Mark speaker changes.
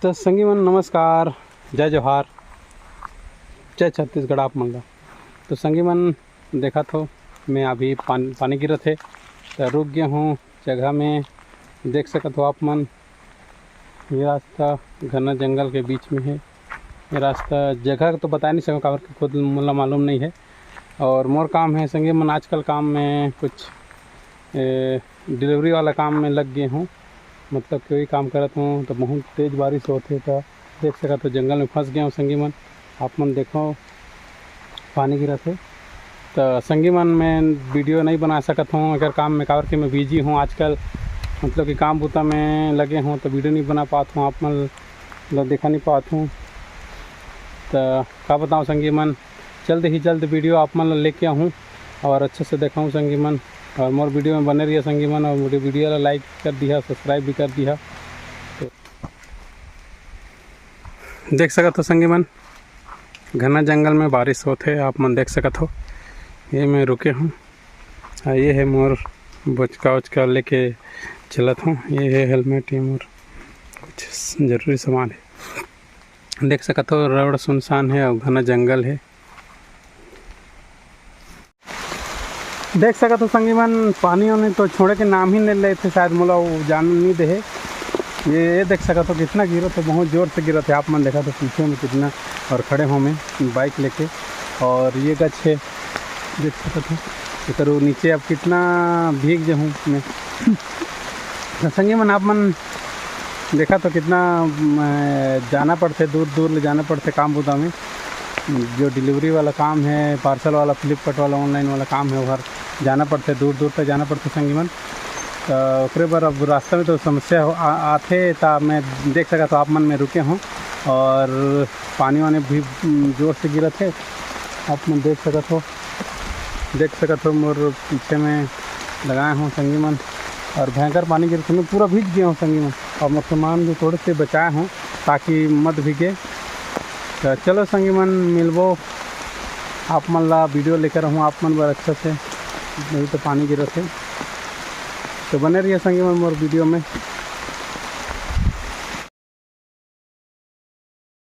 Speaker 1: तो संगी मन नमस्कार, जय जोहार, जय छत्तीसगढ़ आप मन ला। तो संगी मन देखा तो मैं अभी पानी गिरत है तो रुक गया हूँ जगह में। देख सकत हो आप मन, ये रास्ता घना जंगल के बीच में है। ये रास्ता जगह तो बता नहीं सकूँ काबर के खुद मुला मालूम नहीं है। और मोर काम है संगी मन, आजकल काम में कुछ डिलीवरी वाला काम में लग गए हूँ। मतलब कोई काम करत हूँ तो बहुत तेज़ बारिश होते तो देख सका तो जंगल में फंस गया हूँ संगी मन। आप मन देखो पानी गिरा थे तो संगी मन मैं वीडियो नहीं बना सकत हूँ अगर काम में, काबर के मैं बिजी हूँ आजकल। मतलब कि काम बूता में लगे हूँ तो वीडियो नहीं बना पाता हूँ, आप मन देखा नहीं पाता हूँ। तो क्या बताऊँ संगी मन, जल्द ही जल्द वीडियो आप मन लेके आऊँ और अच्छे से दिखाऊँ संगी मन। और मोर वीडियो में बने रहिए संगी मन, और मेरे वीडियो ला लाइक कर दिया, सब्सक्राइब भी कर दिया। तो देख सकत हो संगी मन, घना जंगल में बारिश होते आप मन देख सकत हो। ये मैं रुके हूँ, ये है मोर बचका उचका लेके चलत हूँ। ये है हेलमेट, ये मोर कुछ ज़रूरी सामान है। देख सकत हो रोड सुनसान है और घना जंगल है। देख सकत हो संगी मन, पानी वानी तो छोड़े के नाम ही नहीं लेते, शायद मोला वो जान नहीं दे। ये देख सकत हो कितना गिरा था, बहुत ज़ोर से गिरा था। आप मन देखा तो पीछे में कितना, और खड़े हो मैं बाइक लेके। और ये गछ है देख सकत हो, इधर नीचे अब कितना भीग जाऊँ मैं। संगी मन आप मन देखा तो कितना जाना पड़ते, दूर दूर ले जाना पड़ते काम बुदा में। जो डिलीवरी वाला काम है, पार्सल वाला, फ्लिपकार्ट वाला, ऑनलाइन वाला काम है, उधर जाना पड़ते, दूर दूर तक जाना पड़ते संगी मन। तो ओकरे बार अब रास्ते में तो समस्या आते तो मैं देख सका तो आप मन में रुके हूँ। और पानी वानी भी जोर से गिरा थे, आप मन देख सकत हो मोर पीछे में लगाए हूँ संगी मन। और भयंकर पानी गिर मैं पूरा भीग गया हूँ संगी मन, और मोर सामान भी थोड़े से बचाए हूँ ताकि मत भीगे। तो चलो संगी मन मिलबो आप मन ला, वीडियो लेकर रहूँ आप मन बर अच्छा से। नहीं तो पानी गिरा थे तो बने रहिए संगी मन मोर वीडियो में।